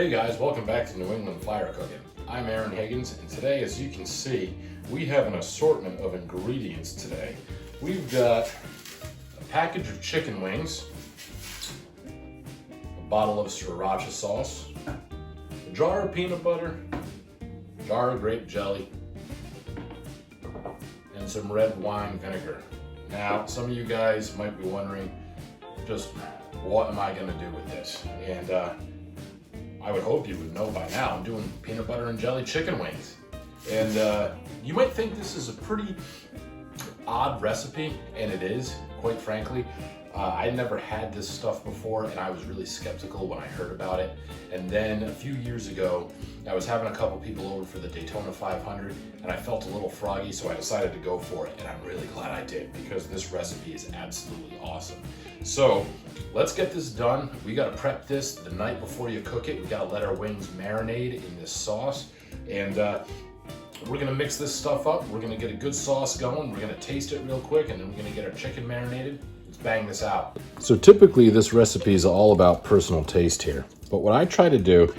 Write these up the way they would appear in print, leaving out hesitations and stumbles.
Hey guys, welcome back to New England Fire Cooking. I'm Aaron Higgins, and today, as you can see, we have an assortment of ingredients today. We've got a package of chicken wings, a bottle of sriracha sauce, a jar of peanut butter, a jar of grape jelly, and some red wine vinegar. Now, some of you guys might be wondering, just what am I gonna do with this? And I would hope you would know by now, I'm doing peanut butter and jelly chicken wings. And you might think this is a pretty odd recipe, and it is, quite frankly. I'd never had this stuff before, and I was really skeptical when I heard about it. And then a few years ago, I was having a couple people over for the Daytona 500, and I felt a little froggy, so I decided to go for it. And I'm really glad I did, because this recipe is absolutely awesome. So let's get this done. We gotta prep this the night before you cook it. We gotta let our wings marinate in this sauce. And we're gonna mix this stuff up. We're gonna get a good sauce going. We're gonna taste it real quick, and then we're gonna get our chicken marinated. Let's bang this out. So typically this recipe is all about personal taste here. But what I try to do,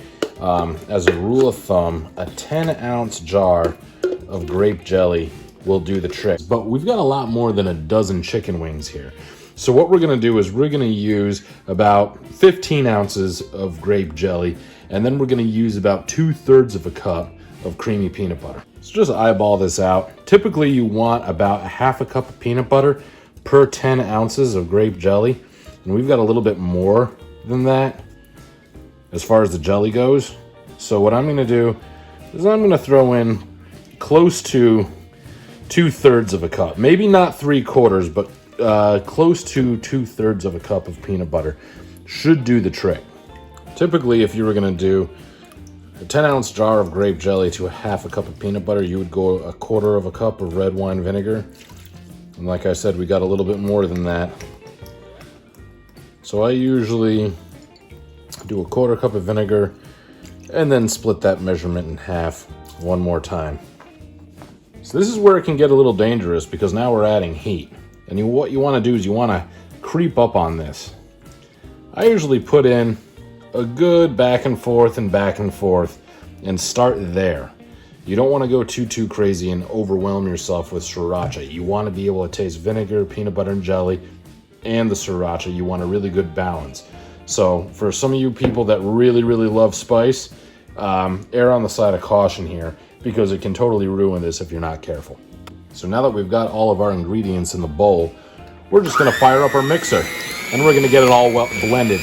as a rule of thumb, a 10-ounce jar of grape jelly will do the trick. But we've got a lot more than a dozen chicken wings here. So what we're gonna do is we're gonna use about 15 ounces of grape jelly, and then we're gonna use about 2/3 of a cup of creamy peanut butter. So just eyeball this out. Typically you want about a half a cup of peanut butter per 10 ounces of grape jelly. And we've got a little bit more than that as far as the jelly goes. So what I'm gonna do is I'm gonna throw in close to 2/3 of a cup. Maybe not 3/4, but close to 2/3 of a cup of peanut butter should do the trick. Typically, if you were gonna do a 10-ounce jar of grape jelly to a half a cup of peanut butter, you would go 1/4 of a cup of red wine vinegar. And like I said, we got a little bit more than that. So I usually do 1/4 cup of vinegar and then split that measurement in half one more time. So this is where it can get a little dangerous, because now we're adding heat. And what you want to do is you want to creep up on this. I usually put in a good back and forth and start there. You don't want to go too crazy and overwhelm yourself with sriracha. You want to be able to taste vinegar, peanut butter and jelly, and the sriracha. You want a really good balance. So for some of you people that really love spice, err on the side of caution here, because it can totally ruin this if you're not careful. So now that we've got all of our ingredients in the bowl, we're just gonna fire up our mixer, and we're gonna get it all well blended.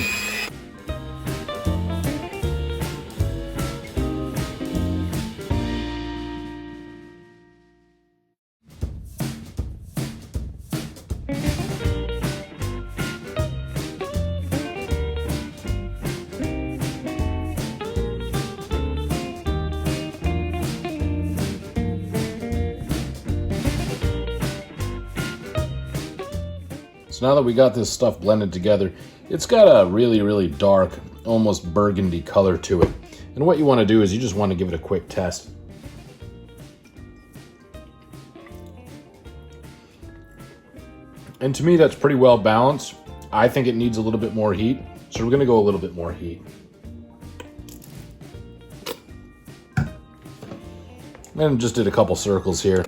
So now that we got this stuff blended together, it's got a really dark, almost burgundy color to it. And what you want to do is you just want to give it a quick test. And to me, that's pretty well balanced. I think it needs a little bit more heat, so we're going to go a little bit more heat. And just did a couple circles here.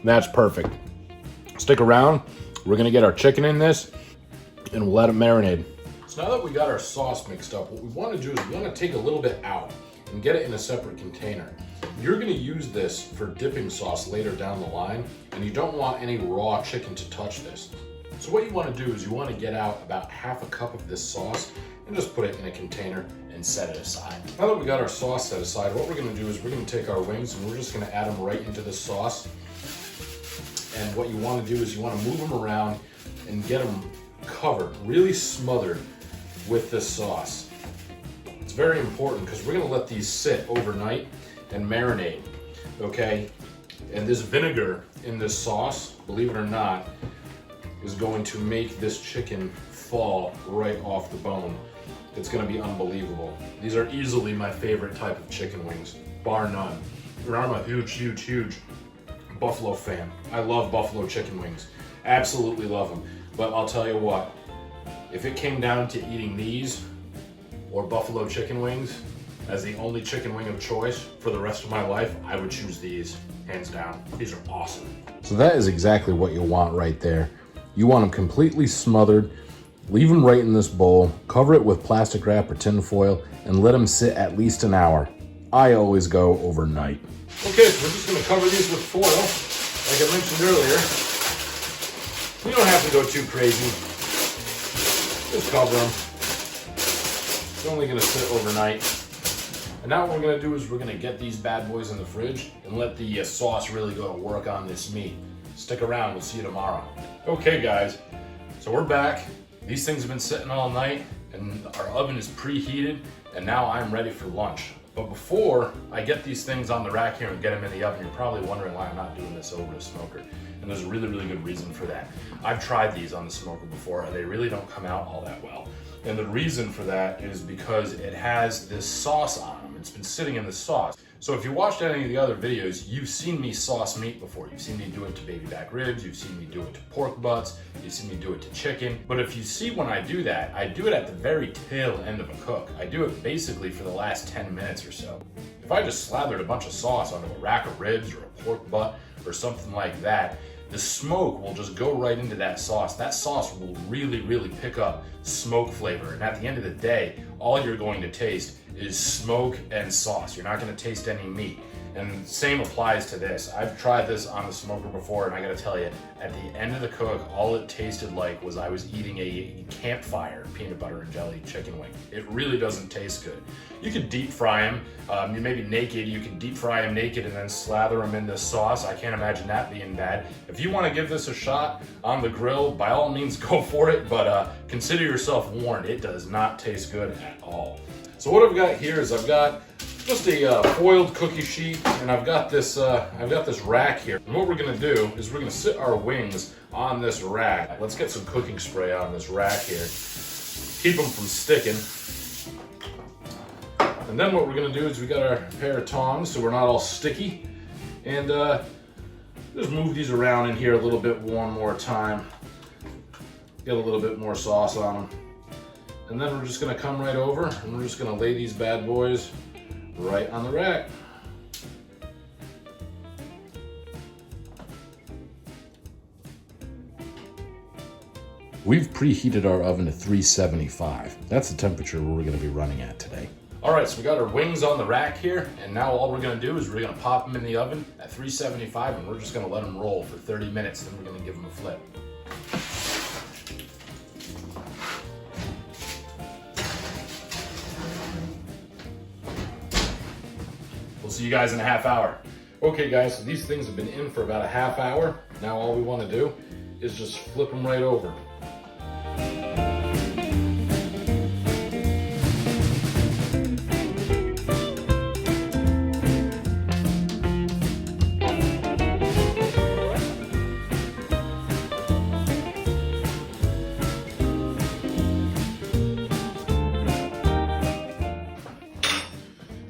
That's perfect. Stick around. We're gonna get our chicken in this, and we'll let it marinate. So now that we got our sauce mixed up, what we want to do is we want to take a little bit out and get it in a separate container. You're gonna use this for dipping sauce later down the line, and you don't want any raw chicken to touch this. So what you want to do is you want to get out about half a cup of this sauce and just put it in a container and set it aside. Now that we got our sauce set aside, what we're gonna do is we're gonna take our wings and we're just gonna add them right into this sauce. And what you want to do is you want to move them around and get them covered, really smothered with this sauce. It's very important because we're going to let these sit overnight and marinate, okay? And this vinegar in this sauce, believe it or not, is going to make this chicken fall right off the bone. it's gonna be unbelievable. These are easily my favorite type of chicken wings, bar none. I'm a huge buffalo fan. I love buffalo chicken wings, absolutely love them. But I'll tell you what, if it came down to eating these or buffalo chicken wings as the only chicken wing of choice for the rest of my life, I would choose these, hands down. These are awesome. So that is exactly what you want right there. You want them completely smothered. Leave them right in this bowl, cover it with plastic wrap or tin foil, and let them sit at least an hour. I always go overnight. Okay, so we're just gonna cover these with foil, like I mentioned earlier. You don't have to go too crazy. Just cover them. It's only gonna sit overnight. And now what we're gonna do is we're gonna get these bad boys in the fridge and let the sauce really go to work on this meat. Stick around, we'll see you tomorrow. Okay guys, so we're back. These things have been sitting all night and our oven is preheated and now I'm ready for lunch. But before I get these things on the rack here and get them in the oven, you're probably wondering why I'm not doing this over a smoker. And there's a really good reason for that. I've tried these on the smoker before and they really don't come out all that well. And the reason for that is because it has this sauce on them. It's been sitting in the sauce. So if you watched any of the other videos, you've seen me sauce meat before. You've seen me do it to baby back ribs, you've seen me do it to pork butts, you've seen me do it to chicken. But if you see when I do that, I do it at the very tail end of a cook. I do it basically for the last 10 minutes or so. If I just slathered a bunch of sauce onto a rack of ribs or a pork butt or something like that, the smoke will just go right into that sauce. That sauce will really pick up smoke flavor. And at the end of the day, all you're going to taste is smoke and sauce. You're not gonna taste any meat. And same applies to this. I've tried this on the smoker before and I gotta tell you, at the end of the cook, all it tasted like was I was eating a campfire peanut butter and jelly chicken wing. It really doesn't taste good. You could deep fry them, you maybe naked, you can deep fry them naked and then slather them in this sauce. I can't imagine that being bad. If you wanna give this a shot on the grill, by all means go for it, but consider yourself warned, it does not taste good at all. So what I've got here is I've got just a foiled cookie sheet, and I've got this rack here. And what we're gonna do is we're gonna sit our wings on this rack. Let's get some cooking spray on this rack here. Keep them from sticking. And then what we're gonna do is we got our pair of tongs so we're not all sticky. And just move these around in here a little bit one more time. Get a little bit more sauce on them. And then we're just gonna come right over and we're just gonna lay these bad boys right on the rack. We've preheated our oven to 375. That's the temperature we're gonna be running at today. All right, so we got our wings on the rack here, and now all we're gonna do is we're gonna pop them in the oven at 375 and we're just gonna let them roll for 30 minutes, then we're gonna give them a flip. We'll see you guys in a half hour. Okay guys, so these things have been in for about a half hour. Now all we want to do is just flip them right over.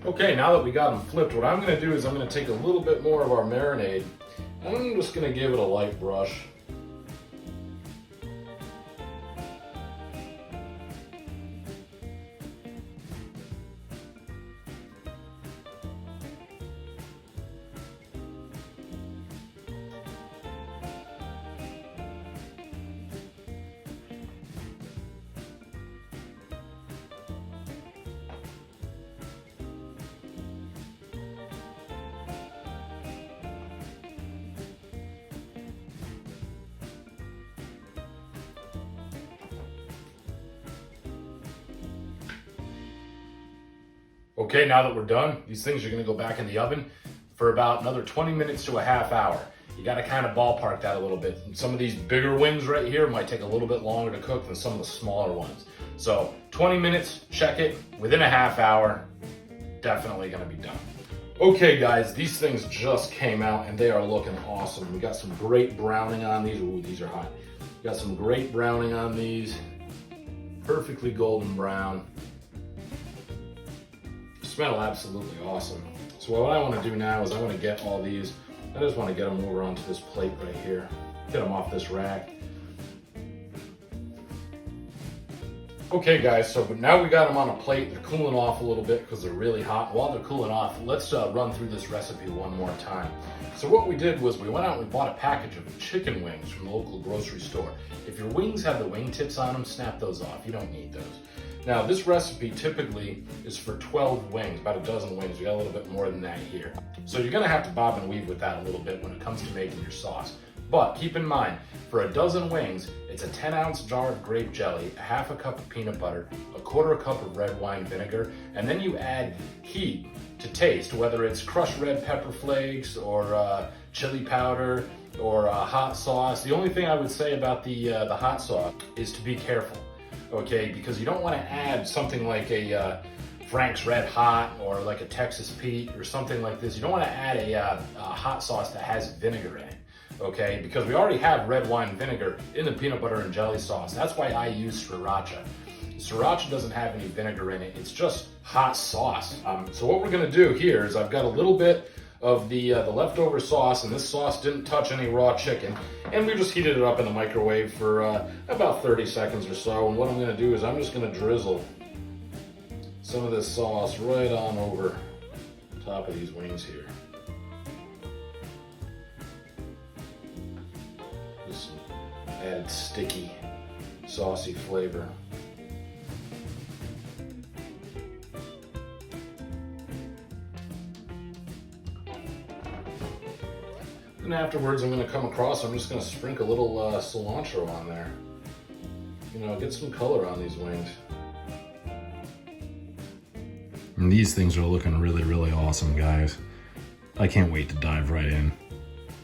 Okay, now that we got them flipped, what I'm gonna do is I'm gonna take a little bit more of our marinade and I'm just gonna give it a light brush. Okay, now that we're done, these things are gonna go back in the oven for about another 20 minutes to a half hour. You gotta kind of ballpark that a little bit. Some of these bigger wings right here might take a little bit longer to cook than some of the smaller ones. So 20 minutes, check it, within a half hour, definitely gonna be done. Okay guys, these things just came out and they are looking awesome. We got some great browning on these. Ooh, these are hot. Got some great browning on these. Perfectly golden brown. smell absolutely awesome. So what I want to do now is I want to get all these, I just want to get them over onto this plate right here. Get them off this rack. Okay guys, so now we got them on a plate. They're cooling off a little bit because they're really hot. While they're cooling off, let's run through this recipe one more time. So what we did was we went out and we bought a package of chicken wings from the local grocery store. If your wings have the wingtips on them, snap those off. You don't need those. Now this recipe typically is for 12 wings, about a dozen wings. We got a little bit more than that here. So you're gonna have to bob and weave with that a little bit when it comes to making your sauce. But keep in mind, for a dozen wings, it's a 10-ounce jar of grape jelly, a half a cup of peanut butter, a quarter a cup of red wine vinegar, and then you add heat to taste, whether it's crushed red pepper flakes or chili powder or hot sauce. The only thing I would say about the hot sauce is to be careful, okay? Because you don't want to add something like a Frank's Red Hot or like a Texas Pete or something like this. You don't want to add a hot sauce that has vinegar in it. Okay, because we already have red wine vinegar in the peanut butter and jelly sauce. That's why I use sriracha. Sriracha doesn't have any vinegar in it. It's just hot sauce. So what we're gonna do here is I've got a little bit of the leftover sauce, and this sauce didn't touch any raw chicken. And we just heated it up in the microwave for about 30 seconds or so. And what I'm gonna do is I'm just gonna drizzle some of this sauce right on over top of these wings here. Just add sticky, saucy flavor. And afterwards, I'm going to come across, I'm just going to sprinkle a little cilantro on there. You know, get some color on these wings. And these things are looking really, really awesome, guys. I can't wait to dive right in.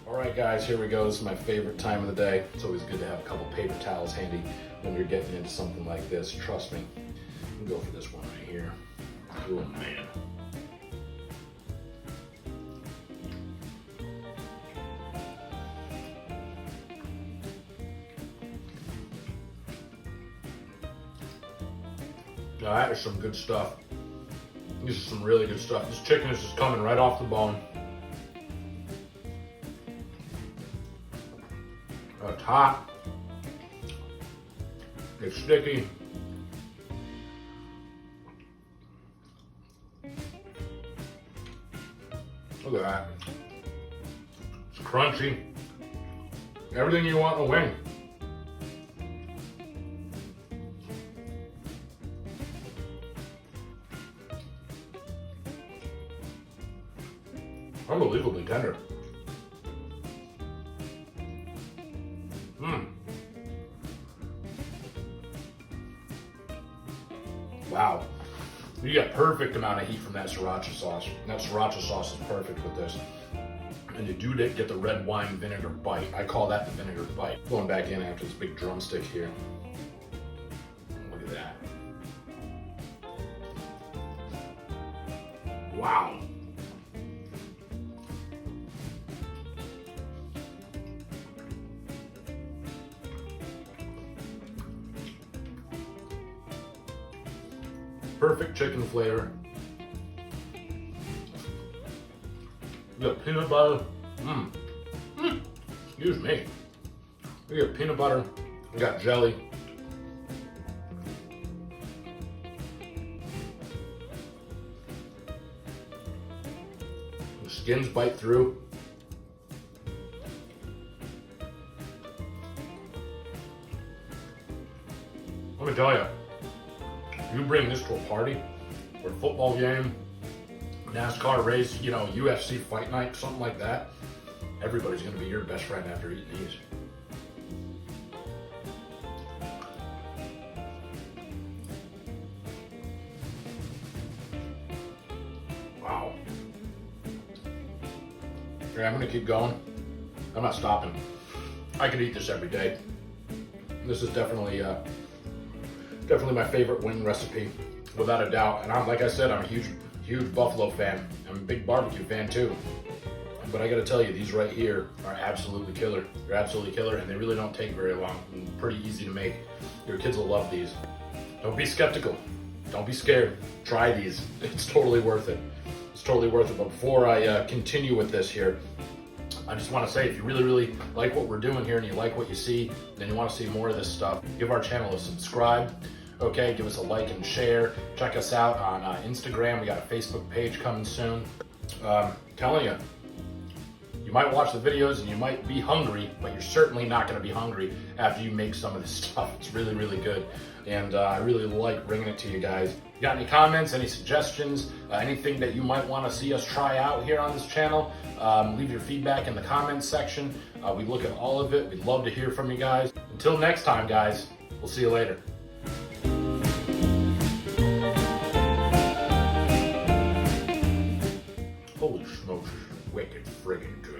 All right, guys, here we go. This is my favorite time of the day. It's always good to have a couple paper towels handy when you're getting into something like this. Trust me. We'll go for this one right here. Oh, man. Now that is some good stuff. This is some really good stuff. This chicken is just coming right off the bone. It's hot. It's sticky. Look at that. It's crunchy. Everything you want in a wing. Unbelievably tender. Wow. You get perfect amount of heat from that sriracha sauce. That sriracha sauce is perfect with this. And you do get the red wine vinegar bite. I call that the vinegar bite. Going back in after this big drumstick here. Look at that. Wow. Perfect chicken flavor. We got peanut butter. Excuse me. We got peanut butter. We got jelly. The skins bite through. Let me tell you. You bring this to a party or a football game, NASCAR race, you know, UFC fight night, something like that, everybody's gonna be your best friend after eating these. Wow. Okay, I'm gonna keep going. I'm not stopping. I could eat this every day. This is definitely my favorite wing recipe, without a doubt. And like I said, I'm a huge buffalo fan. I'm a big barbecue fan too. But I gotta tell you, these right here are absolutely killer. They're absolutely killer, and they really don't take very long. And pretty easy to make. Your kids will love these. Don't be skeptical. don't be scared. Try these. It's totally worth it. It's totally worth it. But before I continue with this here, I just want to say, if you really, really like what we're doing here and you like what you see, then you want to see more of this stuff, give our channel a subscribe. Okay, give us a like and share. Check us out on Instagram. We got a Facebook page coming soon. Telling you, you might watch the videos and you might be hungry, but you're certainly not going to be hungry after you make some of this stuff. It's really, really good. And I really like bringing it to you guys. You got any comments, any suggestions, anything that you might want to see us try out here on this channel, leave your feedback in the comments section. We look at all of it. We'd love to hear from you guys. Until next time, guys, we'll see you later. Holy smokes, wicked friggin' good.